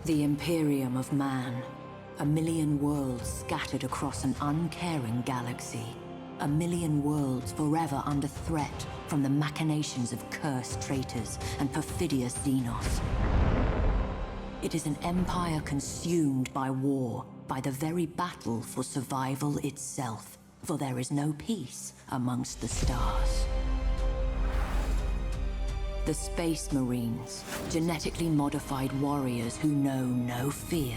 The Imperium of Man. A million worlds scattered across an uncaring galaxy. A million worlds forever under threat from the machinations of cursed traitors and perfidious Xenos. It is an empire consumed by war, by the very battle for survival itself, for there is no peace amongst the stars. The Space Marines, genetically modified warriors who know no fear,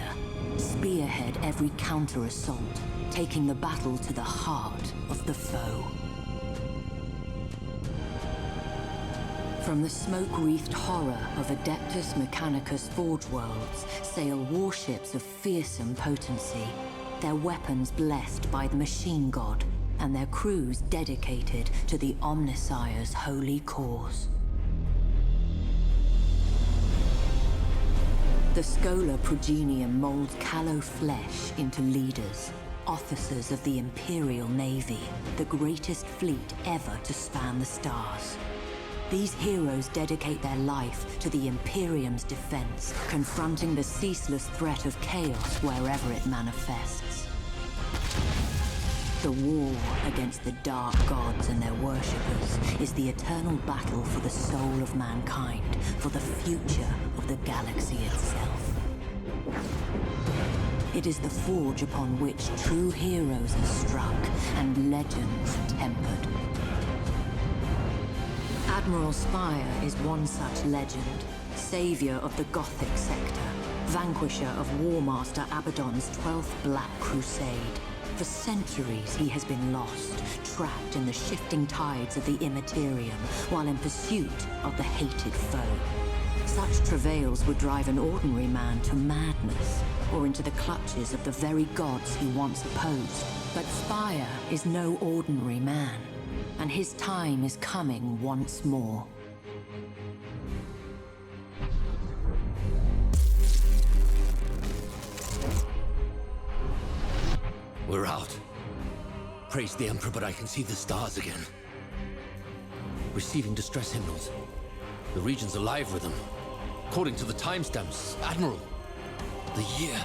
spearhead every counter-assault, taking the battle to the heart of the foe. From the smoke-wreathed horror of Adeptus Mechanicus Forge Worlds sail warships of fearsome potency, their weapons blessed by the Machine God, and their crews dedicated to the Omnissire's holy cause. The Scholar Progenium molds callow flesh into leaders, officers of the Imperial Navy, the greatest fleet ever to span the stars. These heroes dedicate their life to the Imperium's defense, confronting the ceaseless threat of chaos wherever it manifests. The war against the Dark Gods and their worshippers is the eternal battle for the soul of mankind, for the future of the galaxy itself. It is the forge upon which true heroes are struck and legends tempered. Admiral Spire is one such legend, savior of the Gothic sector, vanquisher of War Master Abaddon's 12th Black Crusade. For centuries he has been lost, trapped in the shifting tides of the Immaterium, while in pursuit of the hated foe. Such travails would drive an ordinary man to madness, or into the clutches of the very gods he once opposed. But Spire is no ordinary man, and his time is coming once more. We're out. Praise the Emperor, but I can see the stars again. Receiving distress hymnals. The region's alive with them. According to the timestamps, Admiral, the year.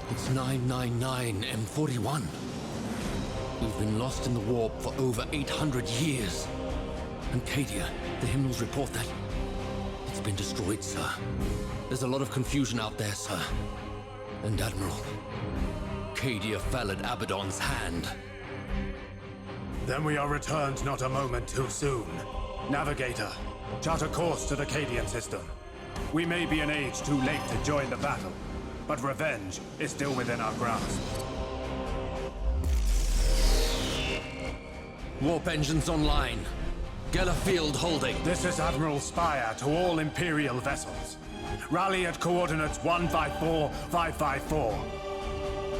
It's 999 M41. We've been lost in the warp for over 800 years. And Cadia, the hymnals report that it's been destroyed, sir. There's a lot of confusion out there, sir. And Admiral, Cadia fell at Abaddon's hand. Then we are returned not a moment too soon. Navigator, chart a course to the Cadian system. We may be an age too late to join the battle, but revenge is still within our grasp. Warp engines online. Geller field holding. This is Admiral Spire to all Imperial vessels. Rally at coordinates 154554.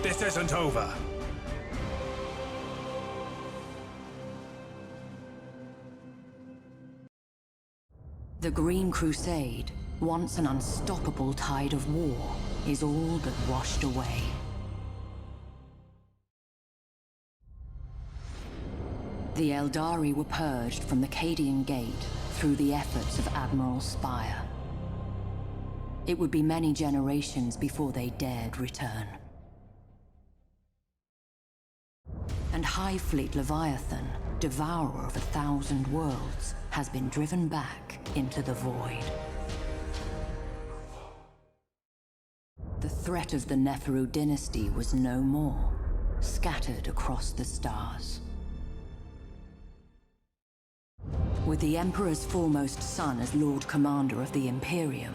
This isn't over. The Green Crusade, once an unstoppable tide of war, is all but washed away. The Eldari were purged from the Cadian Gate through the efforts of Admiral Spire. It would be many generations before they dared return. And High Fleet Leviathan, devourer of 1,000 worlds, has been driven back into the void. The threat of the Neferu dynasty was no more, scattered across the stars. With the Emperor's foremost son as Lord Commander of the Imperium,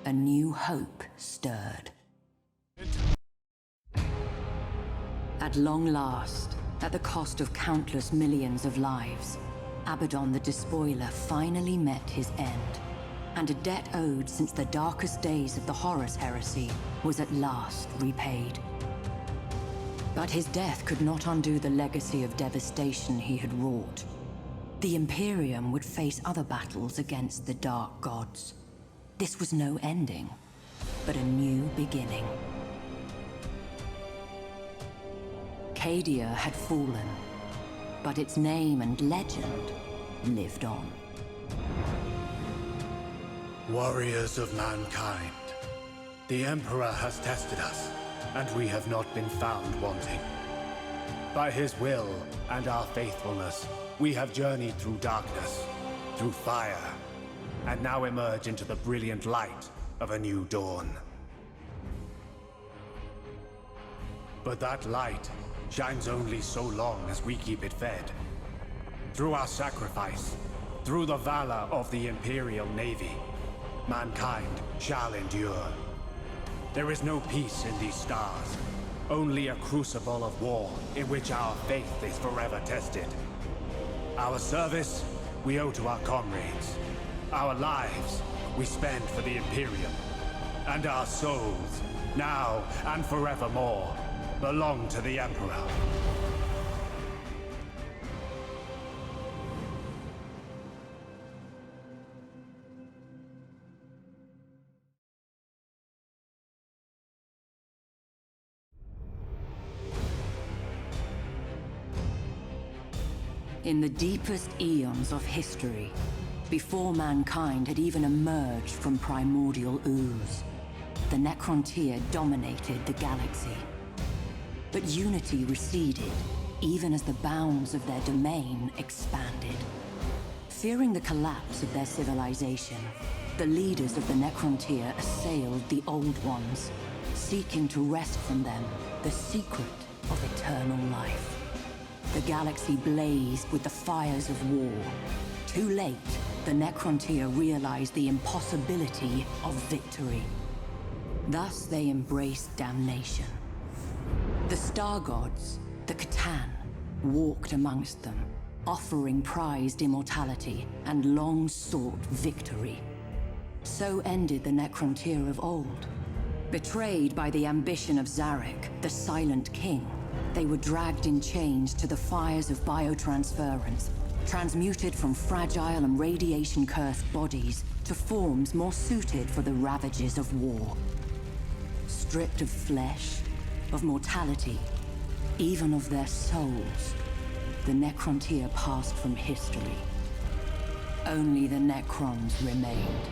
a new hope stirred. At long last, at the cost of countless millions of lives, Abaddon the Despoiler finally met his end, and a debt owed since the darkest days of the Horus Heresy was at last repaid. But his death could not undo the legacy of devastation he had wrought. The Imperium would face other battles against the Dark Gods. This was no ending, but a new beginning. Cadia had fallen, but its name and legend lived on. Warriors of mankind, The Emperor has tested us, and we have not been found wanting. By his will and our faithfulness, we have journeyed through darkness, through fire, and now emerge into the brilliant light of a new dawn. But that light shines only so long as we keep it fed. Through our sacrifice, through the valor of the Imperial Navy, mankind shall endure. There is no peace in these stars, only a crucible of war in which our faith is forever tested. Our service we owe to our comrades. Our lives we spend for the Imperium. And our souls, now and forevermore, belong to the Emperor. In the deepest eons of history, before mankind had even emerged from primordial ooze, the Necrontyr dominated the galaxy. But unity receded, even as the bounds of their domain expanded. Fearing the collapse of their civilization, the leaders of the Necrontyr assailed the Old Ones, seeking to wrest from them the secret of eternal life. The galaxy blazed with the fires of war. Too late, the Necrontyr realized the impossibility of victory. Thus they embraced damnation. The Star Gods, the Catan, walked amongst them, offering prized immortality and long-sought victory. So ended the Necrontyr of old. Betrayed by the ambition of Zarek, the Silent King, they were dragged in chains to the fires of biotransference, transmuted from fragile and radiation-cursed bodies to forms more suited for the ravages of war. Stripped of flesh, of mortality, even of their souls, the Necrontyr passed from history. Only the Necrons remained.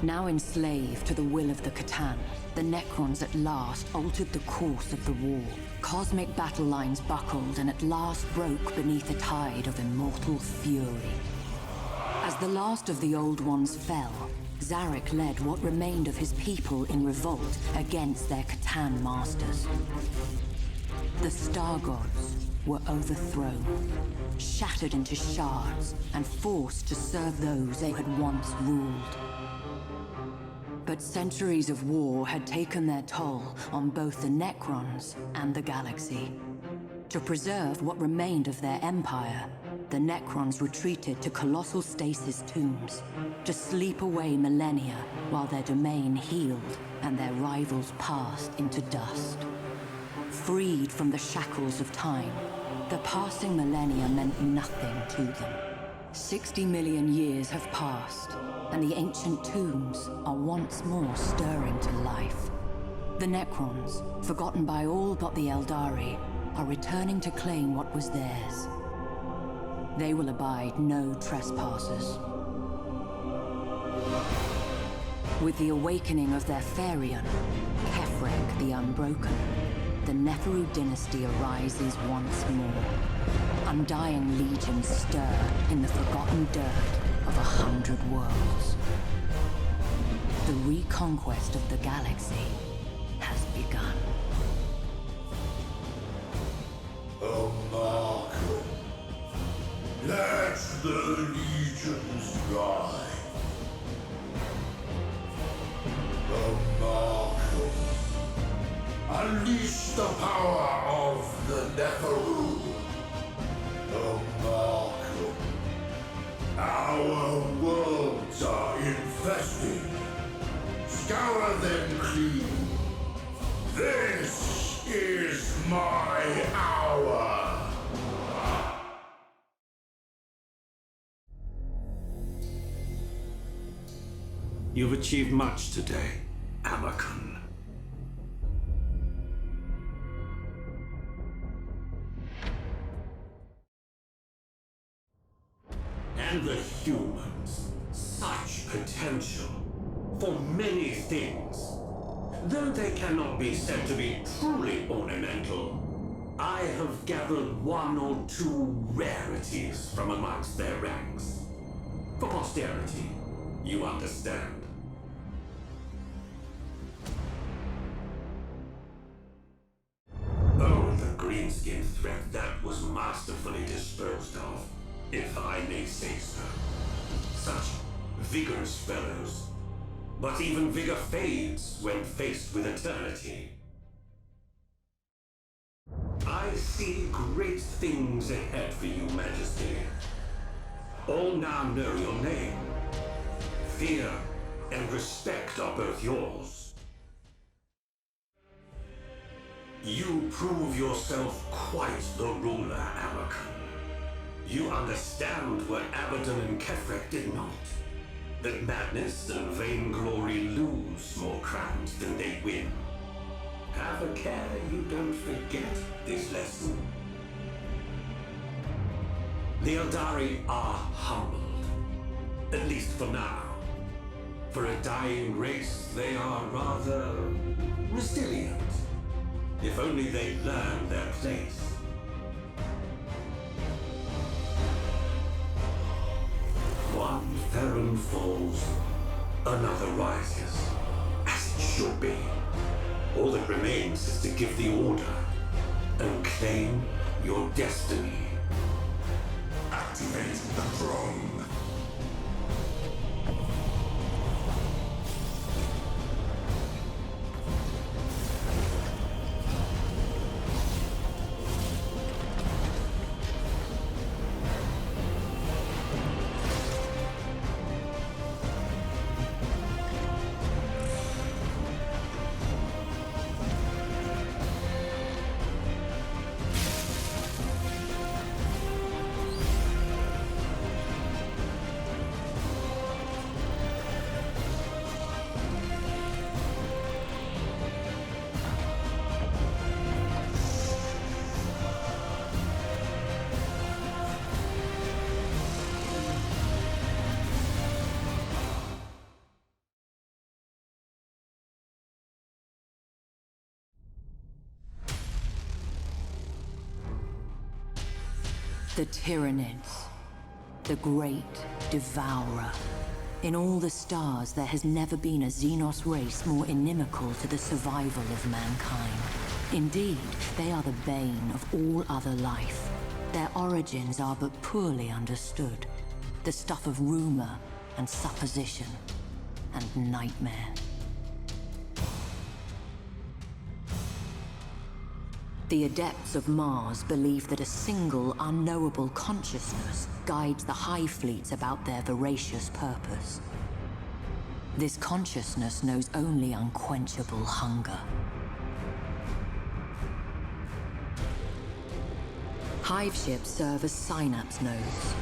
Now enslaved to the will of the Catan, the Necrons at last altered the course of the war. Cosmic battle lines buckled and at last broke beneath a tide of immortal fury. As the last of the Old Ones fell, Zarek led what remained of his people in revolt against their Catan masters. The Star Gods were overthrown, shattered into shards, and forced to serve those they had once ruled. But centuries of war had taken their toll on both the Necrons and the galaxy. To preserve what remained of their empire, the Necrons retreated to colossal stasis tombs, to sleep away millennia while their domain healed and their rivals passed into dust. Freed from the shackles of time, the passing millennia meant nothing to them. 60 million years have passed, and the ancient tombs are once more stirring to life. The Necrons, forgotten by all but the Eldari, are returning to claim what was theirs. They will abide no trespassers. With the awakening of their Therion, Kefrek the Unbroken, the Neferu dynasty arises once more. Undying legions stir in the forgotten dirt of 100 worlds. The reconquest of the galaxy has begun. Oh, Markham, let the legions rise. Oh, Markham, unleash the power of the Neferu. Oh, Markham, our worlds are infested. Scour them clean. This is my hour. You've achieved much today, Amakan. And the humans, such potential for many things. Though they cannot be said to be truly ornamental, I have gathered one or two rarities from amongst their ranks. For posterity, you understand. Oh, the greenskin threat that was masterfully disposed of, if I may say so. Such vigorous fellows. But even vigor fades when faced with eternity. I see great things ahead for you, Majesty. All now know your name. Fear and respect are both yours. You prove yourself quite the ruler, Abakan. You understand what Abaddon and Kefrek did not. That madness and vainglory lose more crowns than they win. Have a care you don't forget this lesson. The Eldari are humbled, at least for now. For a dying race, they are rather resilient. If only they learn their place. One Theron falls, another rises, as it should be. All that remains is to give the order and claim your destiny. Activate the throne. The Tyranids, the great devourer. In all the stars, there has never been a Xenos race more inimical to the survival of mankind. Indeed, they are the bane of all other life. Their origins are but poorly understood, the stuff of rumor and supposition and nightmare. The Adepts of Mars believe that a single unknowable consciousness guides the Hive Fleets about their voracious purpose. This consciousness knows only unquenchable hunger. Hive ships serve as synapse nodes,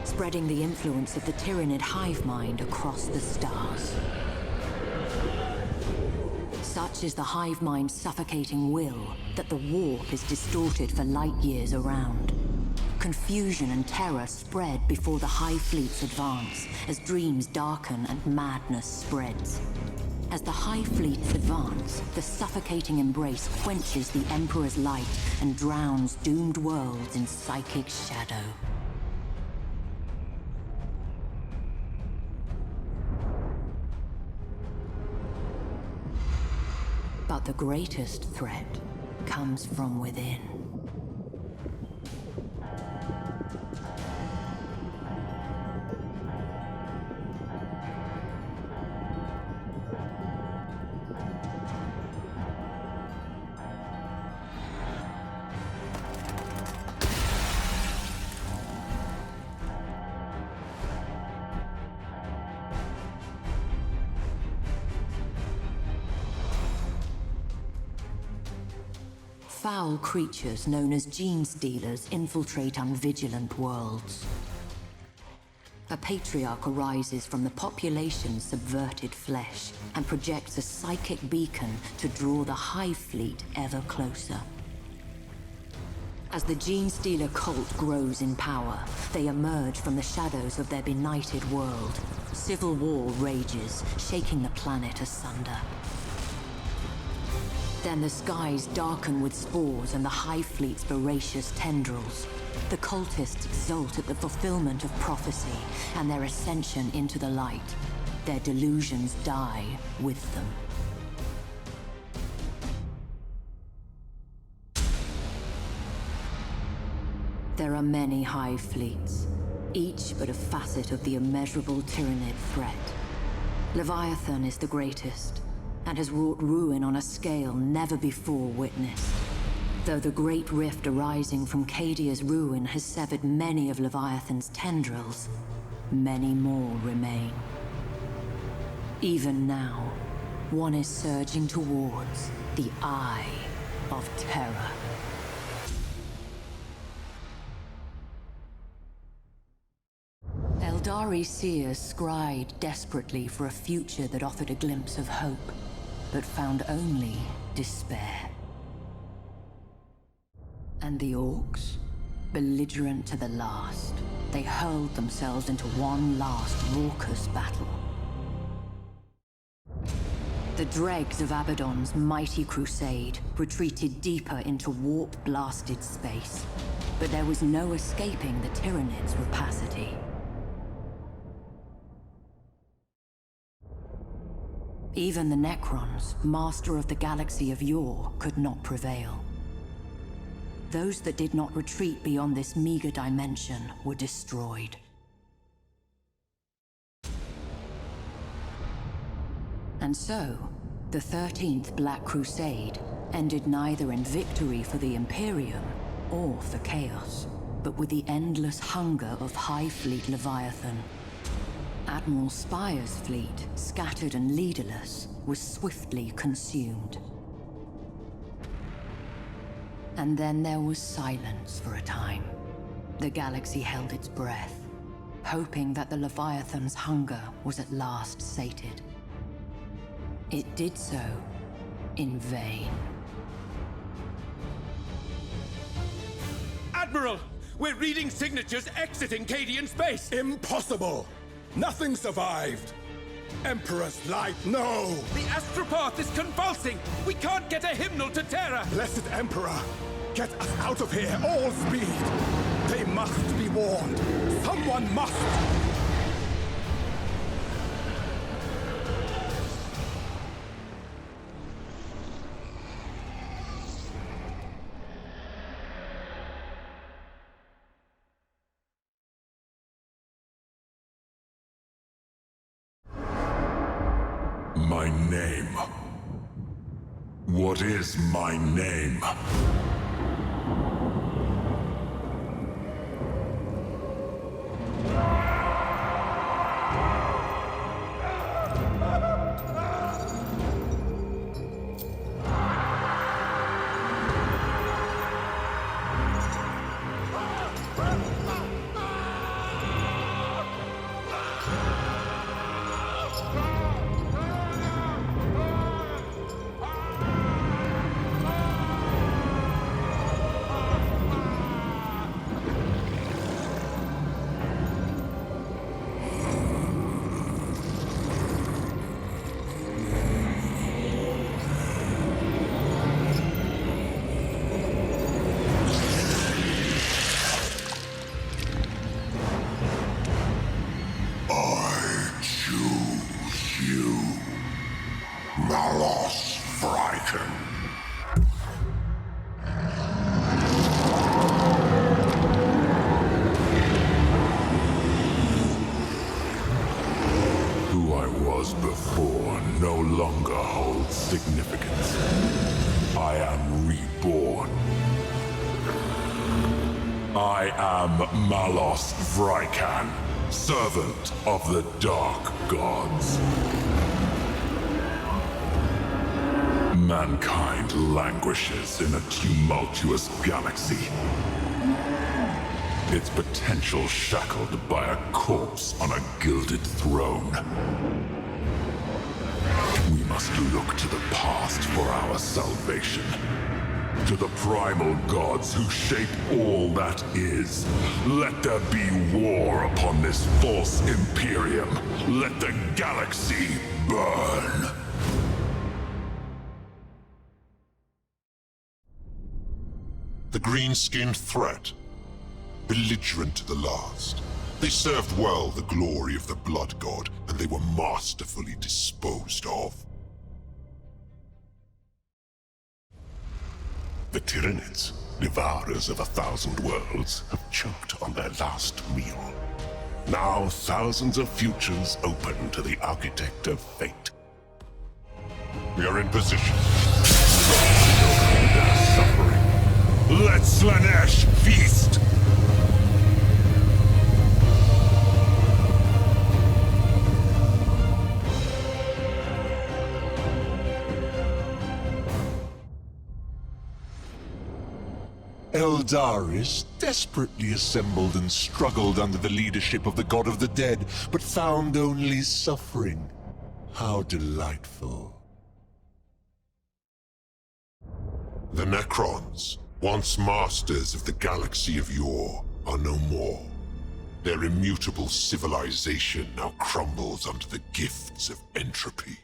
spreading the influence of the Tyranid hive mind across the stars. Such is the hive mind's suffocating will that the warp is distorted for light years around. Confusion and terror spread before the hive fleets advance, as dreams darken and madness spreads. As the hive fleets advance, the suffocating embrace quenches the Emperor's light and drowns doomed worlds in psychic shadow. But the greatest threat comes from within. Foul creatures known as gene stealers infiltrate unvigilant worlds. A patriarch arises from the population's subverted flesh and projects a psychic beacon to draw the hive fleet ever closer. As the gene stealer cult grows in power, they emerge from the shadows of their benighted world. Civil war rages, shaking the planet asunder. Then the skies darken with spores and the High Fleet's voracious tendrils. The cultists exult at the fulfillment of prophecy and their ascension into the light. Their delusions die with them. There are many High Fleets, each but a facet of the immeasurable Tyranid threat. Leviathan is the greatest, and has wrought ruin on a scale never before witnessed. Though the great rift arising from Cadia's ruin has severed many of Leviathan's tendrils, many more remain. Even now, one is surging towards the Eye of Terror. Eldari seers scryed desperately for a future that offered a glimpse of hope, but found only despair. And the Orcs, belligerent to the last, they hurled themselves into one last raucous battle. The dregs of Abaddon's mighty crusade retreated deeper into warp-blasted space, but there was no escaping the Tyranids' rapacity. Even the Necrons, master of the galaxy of yore, could not prevail. Those that did not retreat beyond this meager dimension were destroyed. And so, the 13th Black Crusade ended neither in victory for the Imperium or for Chaos, but with the endless hunger of High Fleet Leviathan. Admiral Spire's fleet, scattered and leaderless, was swiftly consumed. And then there was silence for a time. The galaxy held its breath, hoping that the Leviathan's hunger was at last sated. It did so in vain. Admiral! We're reading signatures exiting Cadian space! Impossible! Nothing survived! Emperor's light, no! The astropath is convulsing! We can't get a hymnal to Terra! Blessed Emperor! Get us out of here, all speed! They must be warned! Someone must! My name. What is my name? Who I was before no longer holds significance. I am reborn. I am Malos Vrykan, servant of the Dark Gods. Mankind languishes in a tumultuous galaxy. Its potential shackled by a corpse on a gilded throne. We must look to the past for our salvation. To the primal gods who shape all that is. Let there be war upon this false Imperium. Let the galaxy burn. The green-skinned threat. Belligerent to the last. They served well the glory of the Blood God, and they were masterfully disposed of. The Tyranids, devourers of 1,000 worlds, have choked on their last meal. Now thousands of futures open to the Architect of Fate. We are in position. Their suffering. Let Slanesh feast! Eldaris desperately assembled and struggled under the leadership of the God of the Dead, but found only suffering. How delightful. The Necrons, once masters of the galaxy of yore, are no more. Their immutable civilization now crumbles under the gifts of entropy.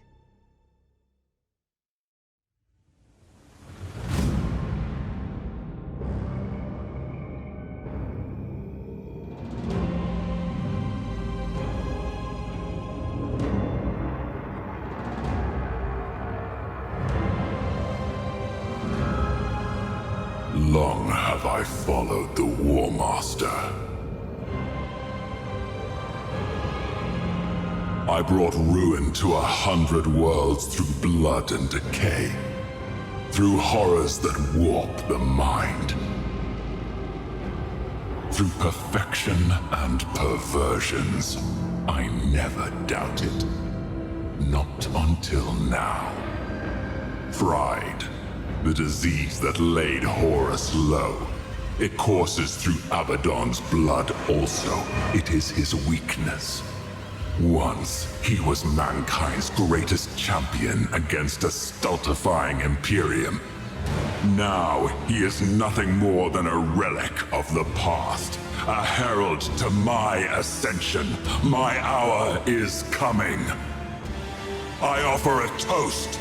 Long have I followed the War Master. I brought ruin to 100 worlds through blood and decay, through horrors that warp the mind, through perfection and perversions. I never doubted. Not until now. Pride. The disease that laid Horus low. It courses through Abaddon's blood also. It is his weakness. Once, he was mankind's greatest champion against a stultifying Imperium. Now, he is nothing more than a relic of the past. A herald to my ascension. My hour is coming. I offer a toast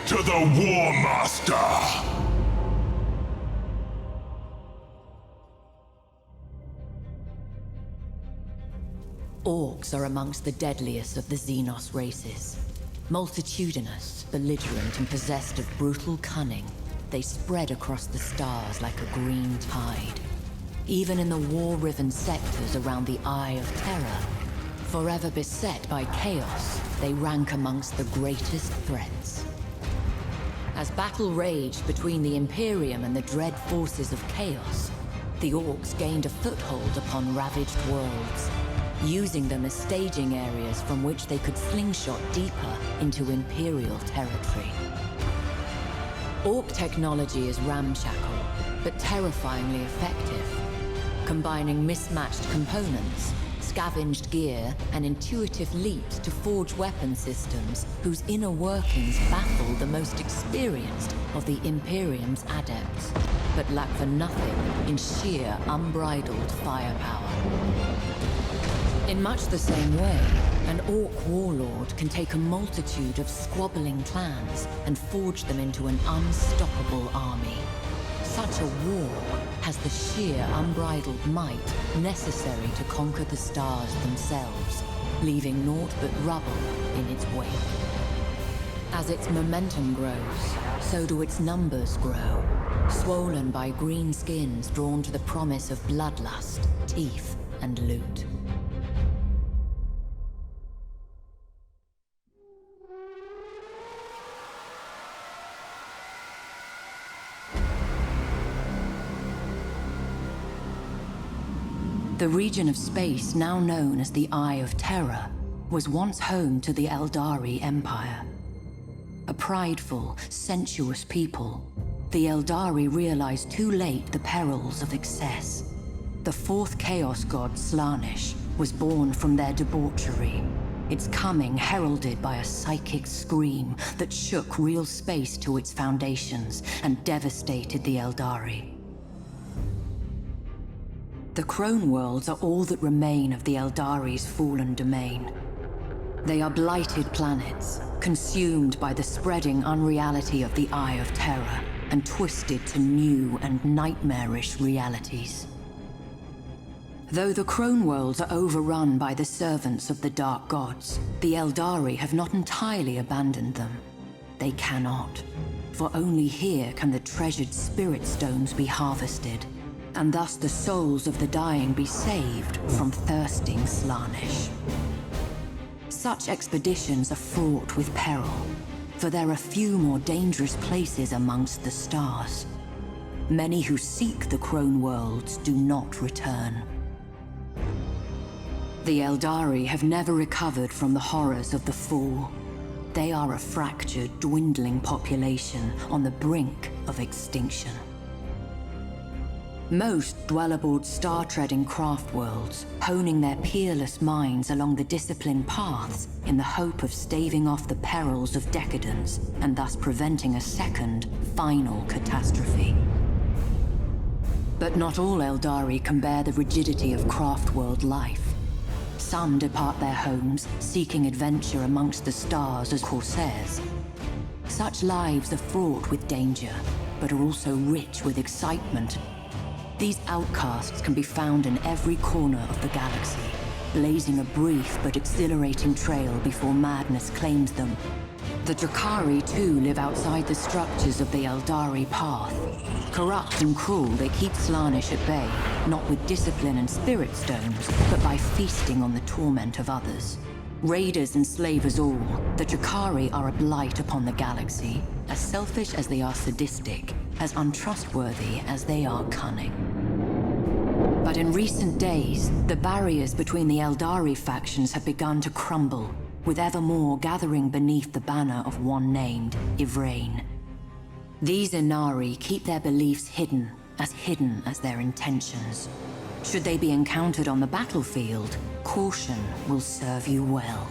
to the War Master! Orcs are amongst the deadliest of the Xenos races. Multitudinous, belligerent, and possessed of brutal cunning, they spread across the stars like a green tide. Even in the war-riven sectors around the Eye of Terror, forever beset by chaos, they rank amongst the greatest threats. As battle raged between the Imperium and the dread forces of Chaos, the Orcs gained a foothold upon ravaged worlds, using them as staging areas from which they could slingshot deeper into Imperial territory. Orc technology is ramshackle, but terrifyingly effective, combining mismatched components, scavenged gear, and intuitive leaps to forge weapon systems whose inner workings baffle the most experienced of the Imperium's adepts, but lack for nothing in sheer, unbridled firepower. In much the same way, an Orc warlord can take a multitude of squabbling clans and forge them into an unstoppable army. Such a war has the sheer, unbridled might necessary to conquer the stars themselves, leaving naught but rubble in its wake. As its momentum grows, so do its numbers grow, swollen by green skins drawn to the promise of bloodlust, teeth, and loot. The region of space now known as the Eye of Terror was once home to the Eldari Empire. A prideful, sensuous people, the Eldari realized too late the perils of excess. The fourth Chaos God, Slanesh, was born from their debauchery, its coming heralded by a psychic scream that shook real space to its foundations and devastated the Eldari. The Crone Worlds are all that remain of the Eldari's fallen domain. They are blighted planets, consumed by the spreading unreality of the Eye of Terror, and twisted to new and nightmarish realities. Though the Crone Worlds are overrun by the servants of the Dark Gods, the Eldari have not entirely abandoned them. They cannot, for only here can the treasured Spirit Stones be harvested, and thus the souls of the dying be saved from thirsting Slaanesh. Such expeditions are fraught with peril, for there are few more dangerous places amongst the stars. Many who seek the Crone Worlds do not return. The Eldari have never recovered from the horrors of the Fall. They are a fractured, dwindling population on the brink of extinction. Most dwell aboard star-treading craft worlds, honing their peerless minds along the disciplined paths in the hope of staving off the perils of decadence and thus preventing a second, final catastrophe. But not all Eldari can bear the rigidity of craft world life. Some depart their homes, seeking adventure amongst the stars as corsairs. Such lives are fraught with danger, but are also rich with excitement. These outcasts can be found in every corner of the galaxy, blazing a brief but exhilarating trail before madness claims them. The Drakari, too, live outside the structures of the Eldari path. Corrupt and cruel, they keep Slaanesh at bay, not with discipline and spirit stones, but by feasting on the torment of others. Raiders enslave us all, the Drakari are a blight upon the galaxy, as selfish as they are sadistic, as untrustworthy as they are cunning. But in recent days, the barriers between the Eldari factions have begun to crumble, with ever more gathering beneath the banner of one named Ivrain. These Inari keep their beliefs hidden as their intentions. Should they be encountered on the battlefield, caution will serve you well.